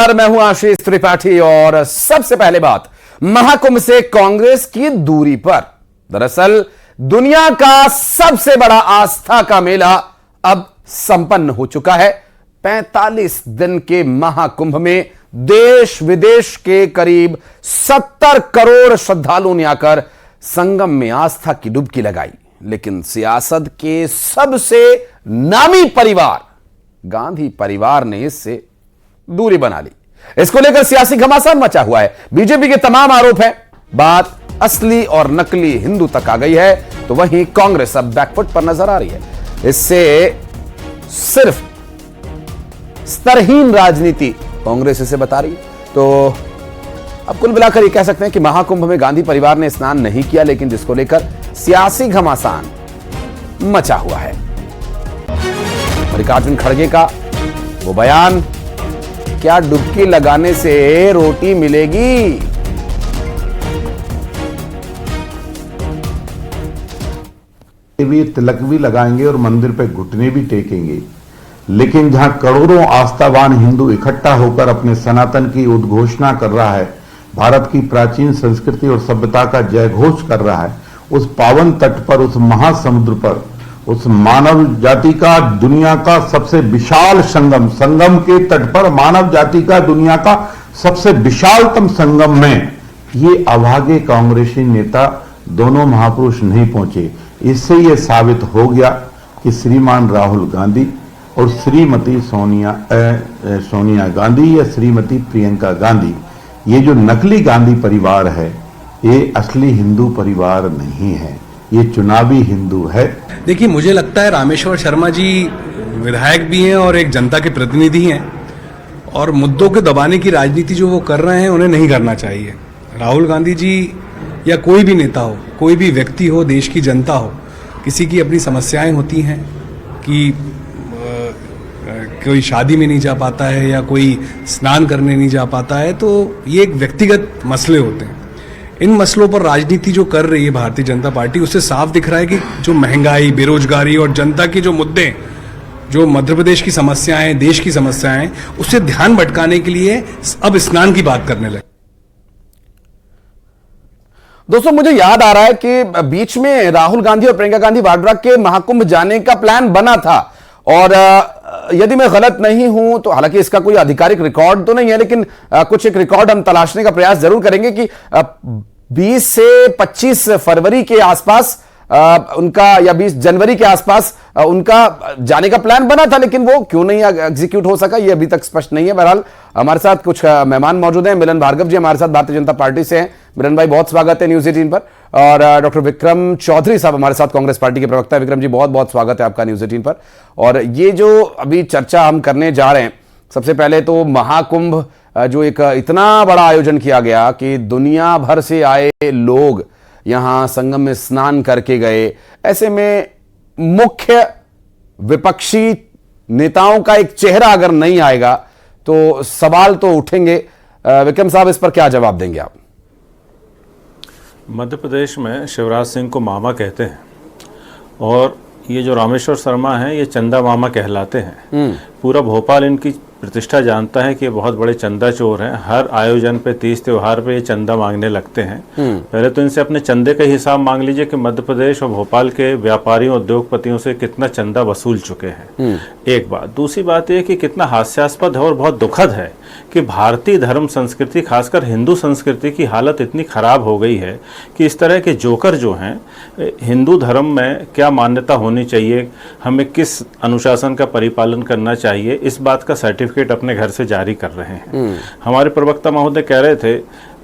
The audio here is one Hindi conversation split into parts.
नमस्कार, मैं हूं आशीष त्रिपाठी और सबसे पहले बात महाकुंभ से कांग्रेस की दूरी पर। दरअसल दुनिया का सबसे बड़ा आस्था का मेला अब संपन्न हो चुका है। 45 दिन के महाकुंभ में देश विदेश के करीब 70 करोड़ श्रद्धालुओं ने आकर संगम में आस्था की डुबकी लगाई। लेकिन सियासत के सबसे नामी परिवार गांधी परिवार ने इससे दूरी बना ली। इसको लेकर सियासी घमासान मचा हुआ है। बीजेपी के तमाम आरोप हैं, बात असली और नकली हिंदू तक आ गई है, तो वहीं कांग्रेस अब बैकफुट पर नजर आ रही है। इससे सिर्फ स्तरहीन राजनीति कांग्रेस इसे बता रही है। तो अब कुल मिलाकर यह कह सकते हैं कि महाकुंभ में गांधी परिवार ने स्नान नहीं किया, लेकिन जिसको लेकर सियासी घमासान मचा हुआ है। मल्लिकार्जुन खड़गे का वो बयान, क्या डुबकी लगाने से रोटी मिलेगी? भी तिलक भी लगाएंगे और मंदिर पे घुटने भी टेकेंगे, लेकिन जहां करोड़ों आस्थावान हिंदू इकट्ठा होकर अपने सनातन की उद्घोषणा कर रहा है, भारत की प्राचीन संस्कृति और सभ्यता का जयघोष कर रहा है, उस पावन तट पर, उस महासमुद्र पर, उस मानव जाति का दुनिया का सबसे विशाल संगम के तट पर मानव जाति का दुनिया का सबसे विशालतम संगम में ये अभागे कांग्रेसी नेता दोनों महापुरुष नहीं पहुंचे। इससे यह साबित हो गया कि श्रीमान राहुल गांधी और श्रीमती सोनिया गांधी या श्रीमती प्रियंका गांधी, ये जो नकली गांधी परिवार है, ये असली हिंदू परिवार नहीं है, ये चुनावी हिंदू है। देखिए, मुझे लगता है रामेश्वर शर्मा जी विधायक भी हैं और एक जनता के प्रतिनिधि हैं, और मुद्दों के दबाने की राजनीति जो वो कर रहे हैं उन्हें नहीं करना चाहिए। राहुल गांधी जी या कोई भी नेता हो, कोई भी व्यक्ति हो, देश की जनता हो, किसी की अपनी समस्याएं होती हैं कि कोई शादी में नहीं जा पाता है या कोई स्नान करने नहीं जा पाता है, तो ये एक व्यक्तिगत मसले होते हैं। इन मसलों पर राजनीति जो कर रही है भारतीय जनता पार्टी, उससे साफ दिख रहा है कि जो महंगाई, बेरोजगारी और जनता के जो मुद्दे, जो मध्य प्रदेश की समस्याएं, देश की समस्याएं, उससे ध्यान भटकाने के लिए अब स्नान की बात करने लगे। दोस्तों, मुझे याद आ रहा है कि बीच में राहुल गांधी और प्रियंका गांधी वाड्रा के महाकुंभ जाने का प्लान बना था, और यदि मैं गलत नहीं हूं तो, हालांकि इसका कोई आधिकारिक रिकॉर्ड तो नहीं है, लेकिन कुछ एक रिकॉर्ड हम तलाशने का प्रयास जरूर करेंगे कि 20 से 25 फरवरी के आसपास उनका, या 20 जनवरी के आसपास उनका जाने का प्लान बना था, लेकिन वो क्यों नहीं एग्जीक्यूट हो सका, ये अभी तक स्पष्ट नहीं है। बहरहाल हमारे साथ कुछ मेहमान मौजूद हैं। मिलन भार्गव जी हमारे साथ भारतीय जनता पार्टी से हैं। मिलन भाई, बहुत स्वागत है न्यूज 18 पर। और डॉक्टर विक्रम चौधरी साहब हमारे साथ, कांग्रेस पार्टी के प्रवक्ता। विक्रम जी, बहुत बहुत स्वागत है आपका न्यूज 18 पर। और ये जो अभी चर्चा हम करने जा रहे हैं, सबसे पहले तो महाकुंभ जो एक इतना बड़ा आयोजन किया गया कि दुनिया भर से आए लोग यहां संगम में स्नान करके गए, ऐसे में मुख्य विपक्षी नेताओं का एक चेहरा अगर नहीं आएगा तो सवाल तो उठेंगे। विक्रम साहब, इस पर क्या जवाब देंगे आप? मध्य प्रदेश में शिवराज सिंह को मामा कहते हैं, और ये जो रामेश्वर शर्मा हैं ये चंदा मामा कहलाते हैं। पूरा भोपाल इनकी प्रतिष्ठा जानता है कि ये बहुत बड़े चंदा चोर हैं। हर आयोजन पे, तीज त्योहार पे ये चंदा मांगने लगते हैं। पहले तो इनसे अपने चंदे का हिसाब मांग लीजिए कि मध्य प्रदेश और भोपाल के व्यापारियों, उद्योगपतियों से कितना चंदा वसूल चुके हैं। एक बात। दूसरी बात यह कि कितना हास्यास्पद है और बहुत दुखद है कि भारतीय धर्म संस्कृति, खासकर हिंदू संस्कृति की हालत इतनी खराब हो गई है कि इस तरह के जोकर जो हैं, हिंदू धर्म में क्या मान्यता होनी चाहिए, हमें किस अनुशासन का परिपालन करना चाहिए, इस बात का सर्टिफिकेट अपने घर से जारी कर रहे हैं। हमारे प्रवक्ता महोदय कह रहे थे,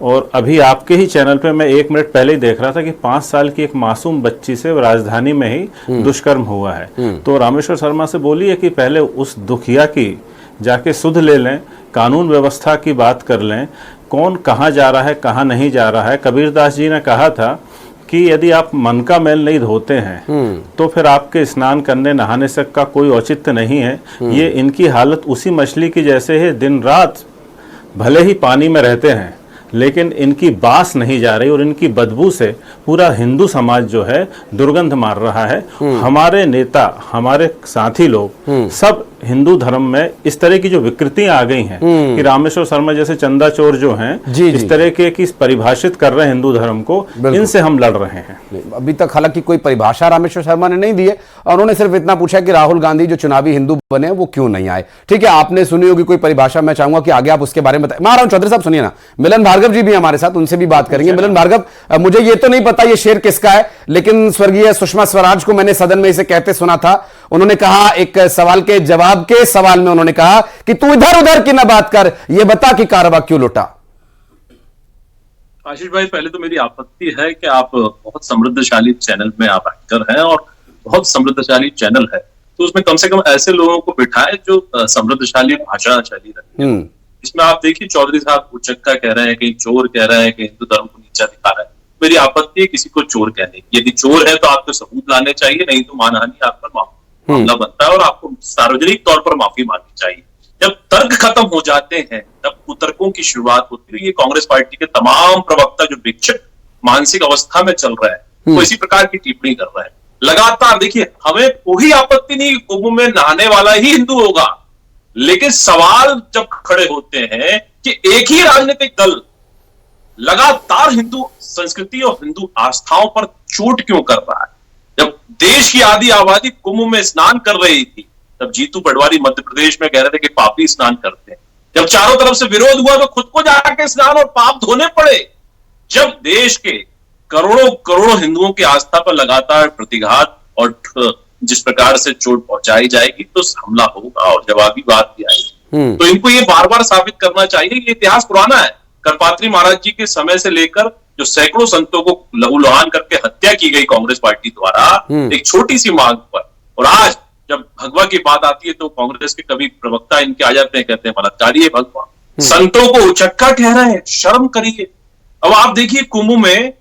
और अभी आपके ही चैनल पे मैं 1 मिनट पहले ही देख रहा था कि 5 साल की एक मासूम बच्ची से राजधानी में ही दुष्कर्म हुआ है। तो रामेश्वर शर्मा से बोलिए कि पहले उस दुखिया की जाके सुध ले लें, कानून व्यवस्था की बात कर लें, कौन कहाँ जा रहा है, कहाँ नहीं जा रहा है। कबीरदास जी ने कहा था कि यदि आप मन का मैल नहीं धोते हैं तो फिर आपके स्नान करने, नहाने से का कोई औचित्य नहीं है। ये इनकी हालत उसी मछली की जैसे है, दिन रात भले ही पानी में रहते हैं लेकिन इनकी बास नहीं जा रही और इनकी बदबू से पूरा हिंदू समाज जो है दुर्गंध मार रहा है। हमारे नेता, हमारे साथी लोग सब हिंदू धर्म में इस तरह की जो विकृतियां आ गई हैं कि रामेश्वर शर्मा जैसे चंदा चोर जो हैं इस तरह के की परिभाषित कर रहे हैं हिंदू धर्म को, इनसे हम लड़ रहे हैं। अभी तक हालांकि कोई परिभाषा रामेश्वर शर्मा ने नहीं दी है और उन्होंने सिर्फ इतना पूछा कि राहुल गांधी जो चुनावी हिंदू बने वो क्यों नहीं आए। ठीक है, आपने सुनी होगी कोई परिभाषा, मैं चाहूंगा कि आगे आप उसके बारे में बताएं। मैं आ रहा हूं चौधरी साहब, सुनिए ना, मिलन भार्गव जी भी हमारे साथ, उनसे भी बात करेंगे। मिलन भार्गव, मुझे ये तो नहीं पता ये शेर किसका है, लेकिन स्वर्गीय सुषमा स्वराज को मैंने सदन में इसे कहते सुना था। उन्होंने कहा, एक सवाल के जवाब के सवाल में उन्होंने कहा कि तू इधर उधर की ना बात कर, ये बता कि कारवा क्यों लुटा। आशीष भाई, पहले तो मेरी आपत्ति है कि आप बहुत समृद्धशाली चैनल में आप एंकर हैं और बहुत समृद्धशाली चैनल है, तो उसमें कम से कम ऐसे लोगों को बिठाएं जो समृद्धशाली भाषा शैली रखें। इसमें आप देखिए, चौधरी साहब उचक्का कह रहे हैं, कहीं चोर कह रहे हैं, कहीं हिंदू धर्म को नीचा दिखा रहे हैं। मेरी आपत्ति है किसी को चोर कहने की। यदि चोर है तो आपको सबूत लाने चाहिए, नहीं तो मानहानि आप पर मामला बनता है और आपको सार्वजनिक तौर पर माफी मांगनी चाहिए। जब तर्क खत्म हो जाते हैं तब कुतर्कों की शुरुआत होती है। ये कांग्रेस पार्टी के तमाम प्रवक्ता जो विक्षिप्त मानसिक अवस्था में चल रहा है वो इसी प्रकार की टिप्पणी कर रहा है लगातार। देखिए, हमें कोई आपत्ति नहीं, कुंभ में नहाने वाला ही हिंदू होगा, लेकिन सवाल जब खड़े होते हैं कि एक ही राजनीतिक दल लगातार हिंदू संस्कृति और हिंदू आस्थाओं पर चोट क्यों कर रहा है। जब देश की आधी आबादी कुंभ में स्नान कर रही थी तब जीतू पटवारी मध्य प्रदेश में कह रहे थे कि पापी स्नान करते हैं। जब चारों तरफ से विरोध हुआ तो खुद को जाके स्नान और पाप धोने पड़े। जब देश के करोड़ों करोड़ों हिंदुओं की आस्था पर लगातार प्रतिघात और जिस प्रकार से चोट पहुंचाई जाएगी तो हमला होगा और जवाबी बात भी आएगी। तो इनको ये बार बार साबित करना चाहिए। ये इतिहास पुराना है। करपात्री महाराज जी के समय से लेकर जो सैकड़ों संतों को लहूलुहान करके हत्या की गई कांग्रेस पार्टी द्वारा एक छोटी सी मांग पर, और आज जब भगवा की बात आती है तो कांग्रेस के कभी प्रवक्ता इनके आ जाते हैं, कहते हैं बलात्कारी है भगवा, संतों को उचक्का कह रहे हैं, शर्म करिए। अब आप देखिए, कुंभ में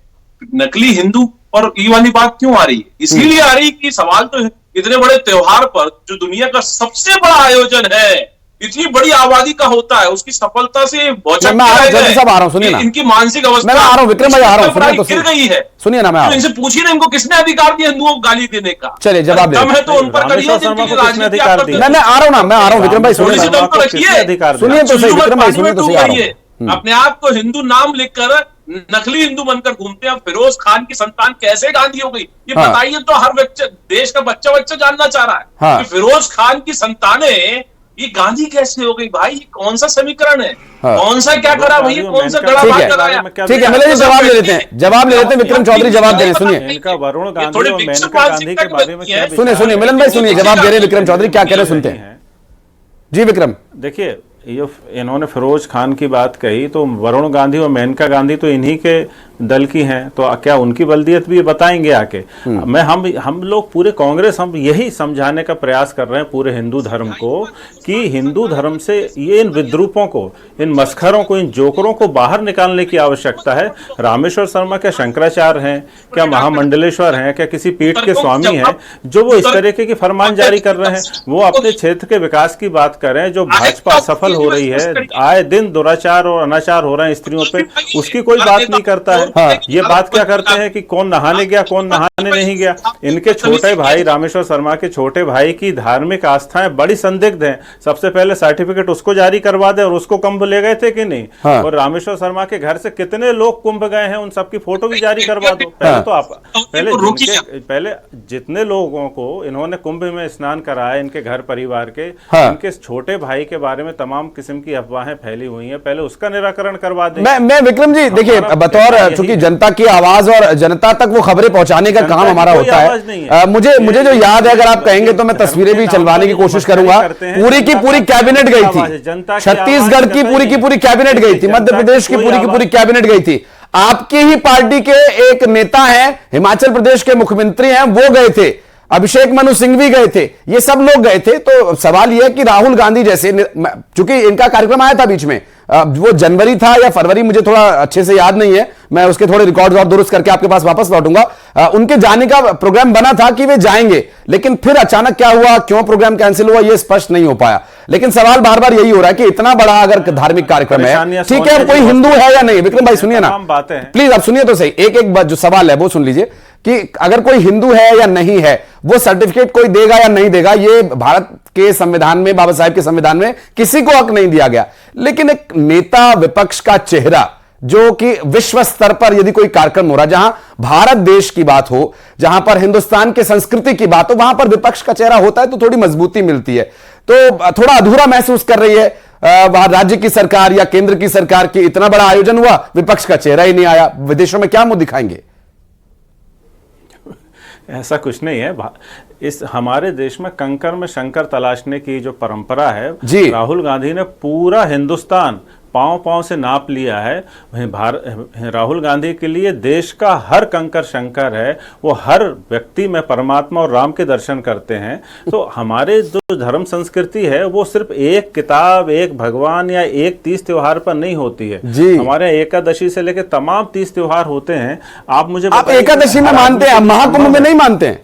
नकली हिंदू और ये वाली बात क्यों आ रही है? इसीलिए आ रही कि सवाल तो इतने बड़े त्योहार पर जो दुनिया का सबसे बड़ा आयोजन है, इतनी बड़ी आबादी का होता है, उसकी सफलता से सब आ रहा हूं, सुनिए ना, इनकी मानसिक अवस्था, मैं आ रहा हूं विक्रम भाई, आ रहा हूं, गिर गई है। सुनिए ना, मैं तो इनसे पूछिए ना, इनको किसने अधिकार दिया हिंदुओं को गाली देने का? चलिए जवाब दे, है तो उन पर करिए। मैं आ रहा हूं ना, मैं आ रहा हूं विक्रम भाई, सुनिए सुनिए तो सही विक्रम भाई, सुनिए तो सही। अपने आप को हिंदू नाम लिखकर नकली हिंदू बनकर घूमते हैं। फिरोज खान की संतान कैसे गांधी हो गई, ये बताइए तो हर बच्चे, देश का बच्चा जानना चाह रहा है कि फिरोज खान की संतानें ये गांधी कैसे हो गई। भाई कौन सा समीकरण है, कौन सा क्या करा भैया, कौन सा गड़ा बात कराया? ठीक है, मिले जवाब ले लेते हैं, जवाब ले लेते हैं। विक्रम चौधरी जवाब दे रहे, सुनिए। इनका वरुण गांधी और मेनका गांधी के बारे में क्या, सुनिए मिलन भाई, सुनिए जवाब दे रहे विक्रम चौधरी, क्या कह रहे सुनते हैं जी विक्रम। देखिए, ये इन्होंने फिरोज खान की बात कही तो वरुण गांधी और मेनका गांधी तो इन्हीं के दल की हैं, तो क्या उनकी बल्दियत भी बताएंगे आके? हम लोग पूरे कांग्रेस हम यही समझाने का प्रयास कर रहे हैं पूरे हिंदू धर्म को कि हिंदू धर्म से ये इन विद्रूपों को, इन मस्खरों को, इन जोकरों को बाहर निकालने की आवश्यकता है। रामेश्वर शर्मा क्या शंकराचार्य हैं, क्या महामंडलेश्वर हैं, क्या किसी पीठ के स्वामी हैं जो वो इस तरीके की फरमान जारी कर रहे हैं? वो अपने क्षेत्र के विकास की बात कर रहे हैं। जो भाजपा सफल हो रही है, आए दिन दुराचार और अनाचार हो रहे हैं स्त्रियों पे, उसकी कोई बात नहीं करता है। ये बात क्या करते हैं कि कौन नहाने गया, कौन नहाने नहीं गया। इनके छोटे भाई, रामेश्वर शर्मा के छोटे भाई की धार्मिक आस्थाएं बड़ी संदिग्ध हैं। सबसे पहले सर्टिफिकेट उसको जारी करवा दे, और उसको कुंभ ले गए थे कि नहीं? और रामेश्वर शर्मा के घर से कितने लोग कुंभ गए हैं, उन सबकी फोटो भी जारी करवा दो। पहले तो आप पहले जितने लोगों को इन्होंने कुंभ में स्नान कराया, इनके घर परिवार के, इनके छोटे भाई के बारे में तमाम किस्म की अफवाहें फैली हुई हैं, पहले उसका निराकरण करवा दें। मैं विक्रम जी, देखिए, बतौर चूंकि जनता की आवाज और जनता तक वो खबरें पहुंचाने का काम हमारा होता है। मुझे जो याद है, अगर आप कहेंगे तो मैं तस्वीरें भी चलवाने की कोशिश करूंगा। पूरी की पूरी कैबिनेट गई थी, छत्तीसगढ़ की पूरी कैबिनेट गई थी, मध्य प्रदेश की पूरी कैबिनेट गई थी। आपकी ही पार्टी के एक नेता हैं, हिमाचल प्रदेश के मुख्यमंत्री हैं, वो गए थे, अभिषेक मनु सिंह भी गए थे, ये सब लोग गए थे। तो सवाल यह है कि राहुल गांधी जैसे, चूंकि इनका कार्यक्रम आया था बीच में, वो जनवरी था या फरवरी, मुझे थोड़ा अच्छे से याद नहीं है, मैं उसके थोड़े रिकॉर्ड्स और दुरुस्त करके आपके पास वापस लौटूंगा। उनके जाने का प्रोग्राम बना था कि वे जाएंगे, लेकिन फिर अचानक क्या हुआ, क्यों प्रोग्राम कैंसिल हुआ, यह स्पष्ट नहीं हो पाया। लेकिन सवाल बार बार यही हो रहा है कि इतना बड़ा अगर धार्मिक कार्यक्रम है, ठीक है, कोई हिंदू है या नहीं, विक्रम भाई सुनिए ना, प्लीज आप सुनिए तो सही, एक एक जो सवाल है वो सुन लीजिए कि अगर कोई हिंदू है या नहीं है, वो सर्टिफिकेट कोई देगा या नहीं देगा, ये भारत के संविधान में, बाबा साहेब के संविधान में किसी को हक नहीं दिया गया। लेकिन एक नेता विपक्ष का चेहरा, जो कि विश्व स्तर पर यदि कोई कार्यक्रम हो रहा है, जहां भारत देश की बात हो, जहां पर हिंदुस्तान की संस्कृति की बात हो, वहां पर विपक्ष का चेहरा होता है तो थोड़ी मजबूती मिलती है। तो थोड़ा अधूरा महसूस कर रही है वहां राज्य की सरकार या केंद्र की सरकार की। इतना बड़ा आयोजन हुआ, विपक्ष का चेहरा ही नहीं आया, विदेशों में क्या मुंह दिखाएंगे? ऐसा कुछ नहीं है। इस हमारे देश में कंकर में शंकर तलाशने की जो परंपरा है, राहुल गांधी ने पूरा हिंदुस्तान पांव पांव से नाप लिया है। राहुल गांधी के लिए देश का हर कंकर शंकर है, वो हर व्यक्ति में परमात्मा और राम के दर्शन करते हैं। तो हमारे जो धर्म संस्कृति है वो सिर्फ एक किताब, एक भगवान या एक 30 त्योहार पर नहीं होती है। हमारे एकादशी से लेकर तमाम 30 त्योहार होते हैं। आप मुझे आप एकादशी में मानते हैं, महाकुंभ में नहीं मानते हैं?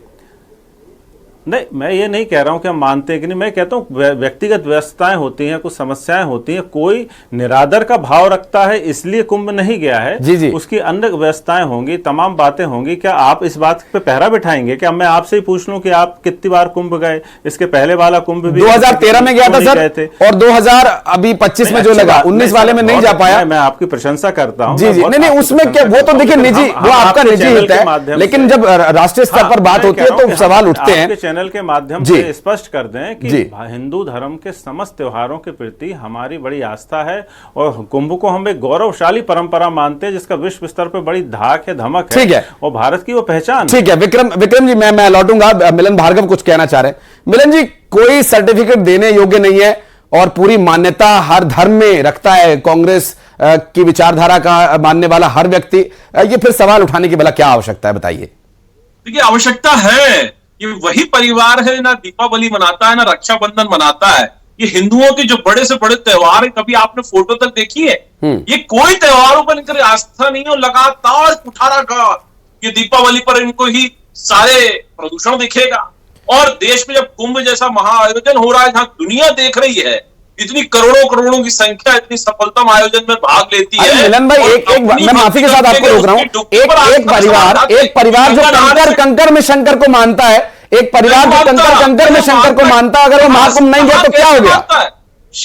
नहीं, मैं ये नहीं कह रहा हूं कि हम मानते हैं कि नहीं, मैं कहता हूं व्यक्तिगत व्यस्तताएं होती हैं, कुछ समस्याएं होती हैं। कोई निरादर का भाव रखता है इसलिए कुंभ नहीं गया है, जी। उसकी अन्य व्यस्तताएं होंगी, तमाम बातें होंगी। क्या आप इस बात पे पहरा बिठाएंगे? क्या मैं आपसे ही पूछ लूं कि आप कितनी बार कुंभ गए? इसके पहले वाला कुंभ भी 2013 में गया था सर, और 2025 में जो लगा, 19 वाले में नहीं जा पाया। मैं आपकी प्रशंसा करता हूँ। जी, नहीं, उसमें क्या, वो तो देखिए निजी, वो आपका निजी हित है, लेकिन जब राष्ट्रीय स्तर पर बात होती है तो सवाल उठते हैं। चैनल के माध्यम से स्पष्ट कर दें कि हिंदू धर्म के समस्त त्योहारों के प्रति हमारी बड़ी आस्था है, और कुंभ को हम एक गौरवशाली परंपरा मानते हैं जिसका विश्व स्तर पर बड़ी धाक है, धमक है, और भारत की वो पहचान। ठीक है विक्रम जी, मैं लौटूंगा। मिलन भार्गव कुछ कहना चाह रहे हैं। मिलन जी, कोई सर्टिफिकेट देने योग्य नहीं है और पूरी मान्यता हर धर्म में रखता है, कांग्रेस की विचारधारा का मानने वाला हर व्यक्ति, ये फिर सवाल उठाने की भला क्या आवश्यकता है, बताइए। देखिए, आवश्यकता है। ये वही परिवार है, ना दीपावली मनाता है, ना रक्षाबंधन मनाता है। ये हिंदुओं के जो बड़े से बड़े त्योहार है, कभी आपने फोटो तक देखी है? ये कोई त्योहारों पर इनकी आस्था नहीं हो, लगातार उठा रखा। ये दीपावली पर इनको ही सारे प्रदूषण दिखेगा। और देश में जब कुंभ जैसा महाआयोजन हो रहा है, जहां दुनिया देख रही है, इतनी करोड़ों करोड़ों की संख्या इतनी सफलतम आयोजन में भाग लेती है। मिलन भाई, एक मैं माफी के साथ आपको रोक रहा हूं। एक परिवार जो कंकर में शंकर को मानता है, एक परिवार जो कंकर में शंकर को मानता है, अगर वो महाकुंभ नहीं गया तो क्या हो गया?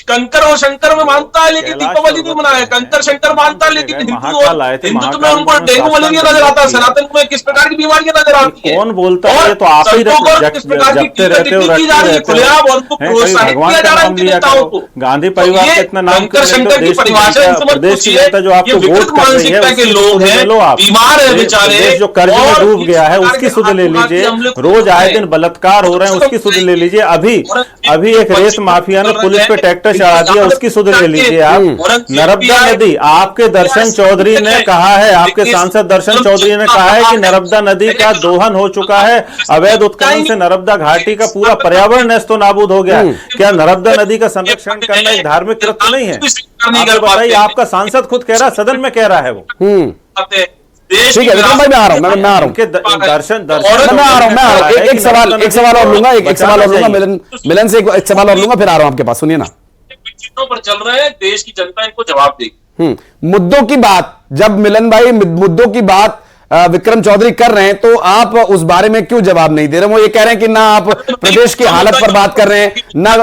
कंकर और शंकर में मानता है लेकिन दीपावली नहीं मनाया। कंकर शंकर मानता है लेकिन हिंदुत्व में उनको डेंगू मलेरिया नजर आता है। सनातन में किस प्रकार की बीमारियां नजर आती है? कौन बोलता है? तो आप ही जपते रहते हो। गांधी परिवार का इतना नाम, कंकर शंकर की परिभाषा प्रदेश की जनता जो आपको वोट कर रही है के लोग हैं, बीमार है बेचारे, देश जो कर्ज में डूब गया है उसकी सुध ले लीजिए। रोज आए दिन बलात्कार हो रहे हैं, उसकी सुध ले लीजिए। अभी एक रेस माफिया ने पुलिस पे ट्रैक्टर चढ़ा दिया, उसकी सुध ले लीजिए आप। नर्मदा नदी, आपके दर्शन चौधरी ने कहा है, आपके सांसद दर्शन चौधरी ने कहा है कि नर्मदा नदी का दोहन हो चुका है, अवैध उत्खनन से नर्मदा घाटी का पूरा पर्यावरण नष्टो नाबूद हो गया। क्या नर्मदा नदी का संरक्षण करना एक धार्मिक कृत्य नहीं है? बताइए, आपका सांसद खुद कह रहा है, सदन में कह रहा है वो। ठीक है विक्रम भाई, मैं आ रहा हूं, मैं आ रहा हूं। दर्शन मैं आ रहा हूं। एक सवाल और लूंगा, एक सवाल और लूंगा मिलन से, एक सवाल और लूंगा, फिर आ रहा हूं आपके पास। सुनिए ना, चीजों पर चल रहे हैं, देश की जनता इनको जवाब देगी। मुद्दों की बात, जब मिलन भाई मुद्दों की बात विक्रम चौधरी कर रहे हैं, तो आप उस बारे में क्यों जवाब नहीं दे रहे? वो ये कह रहे हैं कि ना आप प्रदेश की हालत पर बात कर रहे हैं, ना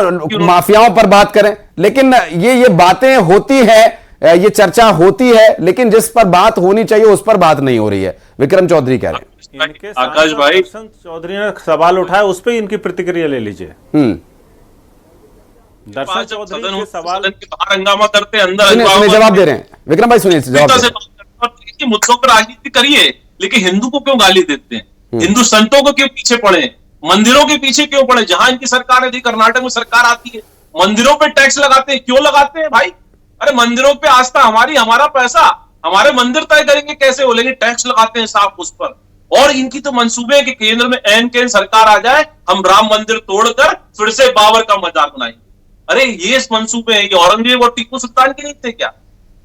माफियाओं पर बात करें, लेकिन ये बातें होती है, ये चर्चा होती है, लेकिन जिस पर बात होनी चाहिए उस पर बात नहीं हो रही है, विक्रम चौधरी कह रहे हैं। आकाश भाई, चौधरी ने सवाल उठाया, उस पर इनकी प्रतिक्रिया ले लीजिए। दर्शन चौधरी के सवाल के बाहर हंगामा करते, अंदर जवाब दे रहे हैं। विक्रम भाई सुनिए, जवाब मुद्दों पर राजनीति करिए, लेकिन हिंदू को क्यों गाली देते हैं? हिंदू संतों को क्यों पीछे पड़े? मंदिरों के पीछे क्यों पड़े? जहां इनकी सरकार है, कर्नाटक में सरकार आती है, मंदिरों पे टैक्स लगाते हैं। क्यों लगाते हैं भाई? अरे मंदिरों पे आस्था हमारी, हमारा पैसा, हमारे मंदिर तय करेंगे कैसे हो, लेकिन टैक्स लगाते हैं साफ उस पर। और इनकी तो मंसूबे है कि केंद्र में एन सरकार आ जाए, हम राम मंदिर तोड़कर फिर से बाबर का मजाक बनाएंगे। अरे ये मंसूबे हैं, ये औरंगजेब और टीपू सुल्तान के नहीं थे क्या?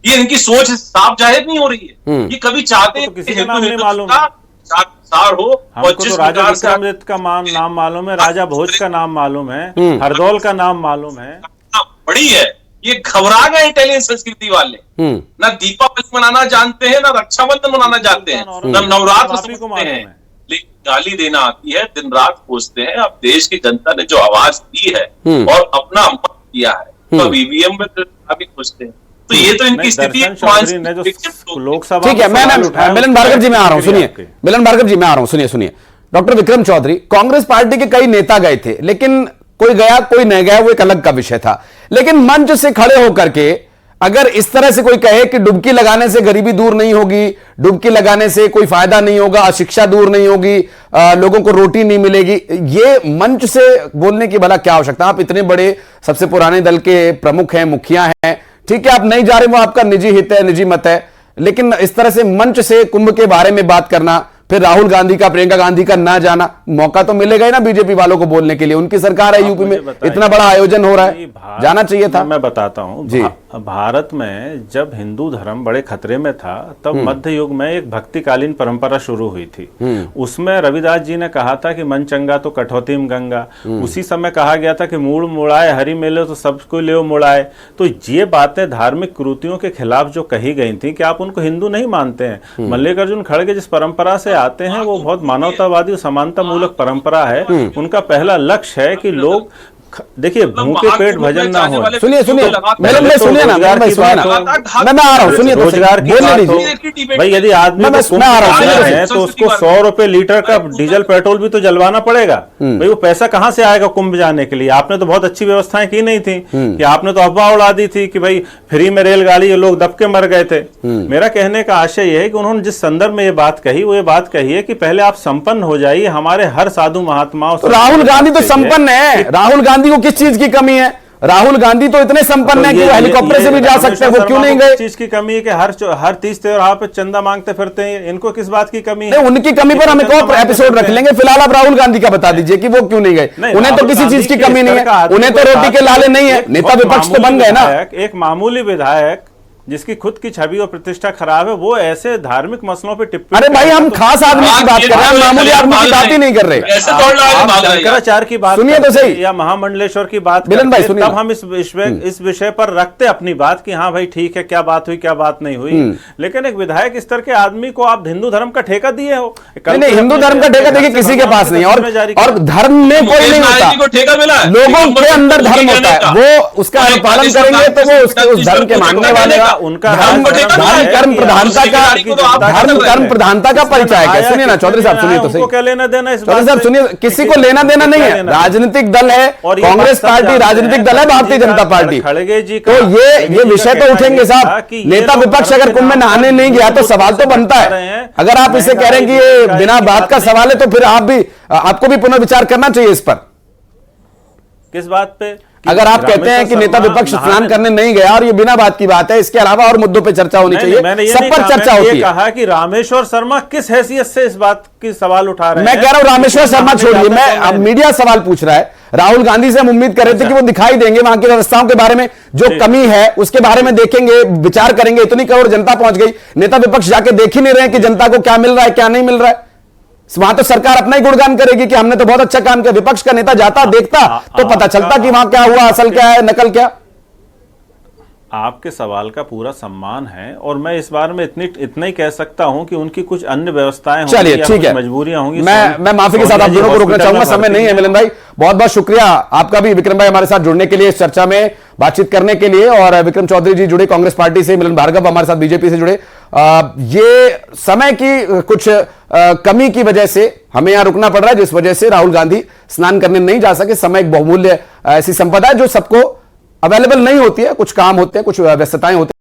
ये इनकी सोच साफ जाहिर नहीं हो रही है। ये कभी चाहते हैं तो किसी कि का नाम नहीं मालूम का सार हो और हमको जिस तो राजा प्रकार से विक्रमादित्य का नाम मालूम है, राजा भोज का नाम मालूम है, हरदौल का नाम मालूम है। बड़ी है, ये घबरा गए इटालियन संस्कृति वाले। ना दीपावली मनाना जानते हैं, ना रक्षाबंधन मनाना जानते हैं, ना नवरात्र समझते हैं, लेकिन गाली देना आती है, दिन रात खोजते हैं। अब देश की जनता ने जो आवाज दी है और अपना मत दिया है, तो ईवीएम में भी खोजते हैं। तो ये तो इनकी स्थिति है। लोकसभा ठीक है, मैं मिलन भार्गव जी में आ रहा हूं, सुनिए मिलन भार्गव जी मैं आ रहा हूं, सुनिए डॉक्टर विक्रम चौधरी, कांग्रेस पार्टी के कई नेता गए थे, लेकिन कोई गया कोई नहीं गया वो एक अलग का विषय था। लेकिन मंच से खड़े होकर के अगर इस तरह से कोई कहे कि डुबकी लगाने से गरीबी दूर नहीं होगी, डुबकी लगाने से कोई फायदा नहीं होगा, अशिक्षा दूर नहीं होगी, लोगों को रोटी नहीं मिलेगी, ये मंच से बोलने की भला क्या आवश्यकता? आप इतने बड़े सबसे पुराने दल के प्रमुख हैं, मुखिया हैं, ठीक है आप नहीं जा रहे, वो आपका निजी हित है, निजी मत है, लेकिन इस तरह से मंच से कुंभ के बारे में बात करना, फिर राहुल गांधी का प्रियंका गांधी का ना जाना, मौका तो मिलेगा ही ना बीजेपी वालों को बोलने के लिए, उनकी सरकार है यूपी में, इतना बड़ा आयोजन हो रहा है, जाना चाहिए था। मैं बताता हूं, भारत में जब हिंदू धर्म बड़े खतरे में था तब मध्य युग में एक भक्तिकालीन परंपरा शुरू हुई थी। उसमें रविदास जी ने कहा था कि मन चंगा तो कठौतीम गंगा। उसी समय कहा गया था कि मूड़ मुड़ाए हरि मिले तो सबको ले मुड़ाए। तो ये बातें धार्मिक कृतियों के खिलाफ जो कही गई थी, कि आप उनको हिंदू नहीं मानते हैं। मल्लिकार्जुन खड़गे जिस परंपरा से आते हैं वो बहुत मानवतावादी और समानता मूलक परंपरा है। उनका पहला लक्ष्य है कि लोग देखिए भूखे पेट भजन ना हो। सुनिए सुनिए मेरे में सुनिए ना, मैं सुनिए ना, मैं आ रहा हूँ, सुनिए रोजगार की बात हो भाई, यदि आदमी है तो उसको 100 रुपए लीटर का डीजल पेट्रोल भी तो जलवाना पड़ेगा भाई। वो पैसा कहाँ से आएगा कुंभ जाने के लिए? आपने तो बहुत अच्छी व्यवस्थाएं की नहीं थी, कि आपने तो अफवाह उड़ा दी थी कि भाई फ्री में रेलगाड़ी, ये लोग दब के मर गए थे। मेरा कहने का आशय यह है कि उन्होंने जिस संदर्भ में ये बात कही, वो ये बात कही है कि पहले आप संपन्न हो जाइए। हमारे हर साधु महात्माओं, राहुल गांधी तो संपन्न है, राहुल गांधी को किस चीज की कमी है? राहुल गांधी तो इतने संपन्न है कि वो हेलीकॉप्टर से भी जा सकते हैं, वो क्यों नहीं गए? चीज की कमी है कि हर 30 त्योहार पे चंदा मांगते फिरते हैं, इनको किस बात की कमी है? उनकी कमी पर हम एक और एपिसोड रख लेंगे, फिलहाल आप राहुल गांधी का बता दीजिए कि वो क्यों नहीं गए। उन्हें तो किसी चीज की कमी नहीं है, उन्हें तो रोटी के लाले नहीं है, नेता विपक्ष तो बन गए ना। एक मामूली विधायक जिसकी खुद की छवि और प्रतिष्ठा खराब है, वो ऐसे धार्मिक मसलों पे टिप्पणी। अरे भाई हम खास आदमी की बात कर रहे हैं, मामूली आदमी की बात ही नहीं कर रहे। शंकराचार्य की बात सुनिए तो सही, या महामंडलेश्वर की बात मिलन भाई सुनिए, तब हम इस विषय पर रखते अपनी बात कि हाँ भाई ठीक है, क्या बात हुई क्या बात नहीं हुई। लेकिन एक विधायक स्तर के आदमी को आप हिंदू धर्म का ठेका दिए हो। नहीं, हिंदू धर्म का ठेका देखिए किसी के पास नहीं, और धर्म में कोई नहीं होता, लोगों के अंदर धर्म होता है, वो उसका अनुपालन करेंगे तो वो उस धर्म के मानने वाले का उनका कर्म प्रधानता का परिचय है। सुनिए ना चौधरी साहब, सुनिए तो सही, क्या लेना देना इस चौधरी साहब सुनिए, किसी को लेना देना नहीं है, राजनीतिक दल है, कांग्रेस पार्टी राजनीतिक दल है, भारतीय जनता पार्टी, तो ये विषय तो उठेंगे साहब। नेता विपक्ष अगर कुंभ में नहाने नहीं गया तो सवाल तो बनता है। अगर आप इसे कह रहे हैं कि ये बिना बात का सवाल है, तो फिर आपको भी पुनर्विचार करना चाहिए इस पर। किस बात पे? अगर आप कहते हैं कि नेता विपक्ष स्नान करने नहीं गया और ये बिना बात की बात है, इसके अलावा और मुद्दों पे चर्चा होनी चाहिए, सब पर चर्चा होती है। कहा कि रामेश्वर शर्मा किस हैसियत से इस बात की सवाल उठा रहे हैं? मैं कह रहा हूं रामेश्वर शर्मा छोड़िए, मैं मीडिया सवाल पूछ रहा है। राहुल गांधी से हम उम्मीद कर रहे थे कि वो दिखाई देंगे, वहां की व्यवस्थाओं के बारे में जो कमी है उसके बारे में देखेंगे, विचार करेंगे। इतनी करोड़ जनता पहुंच गई, नेता विपक्ष जाके देख ही नहीं रहे कि जनता को क्या मिल रहा है क्या नहीं मिल रहा है। वहां तो सरकार अपना ही गुणगान करेगी कि हमने तो बहुत अच्छा काम किया। विपक्ष का नेता जाता देखता तो पता चलता कि वहां क्या हुआ, असल क्या है, नकल क्या। आपके सवाल का पूरा सम्मान है और मैं इस बारे में इतना ही कह सकता हूं कि उनकी कुछ अन्य व्यवस्थाएं होंगी, चलिए ठीक है, मजबूरियां होंगी। मैं माफी के साथ आप दोनों को रोकना चाहूंगा, समय नहीं है। मिलन भाई बहुत बहुत शुक्रिया आपका भी, विक्रम भाई हमारे साथ जुड़ने के लिए, इस चर्चा में बातचीत करने के लिए। और विक्रम चौधरी जी जुड़े कांग्रेस पार्टी से, मिलन भार्गव हमारे साथ बीजेपी से जुड़े। ये समय की कुछ कमी की वजह से हमें यहां रुकना पड़ रहा है, जिस वजह से राहुल गांधी स्नान करने नहीं जा सके। समय एक बहुमूल्य ऐसी संपदा है जो सबको अवेलेबल नहीं होती है, कुछ काम होते हैं, कुछ व्यस्तताएं होती हैं।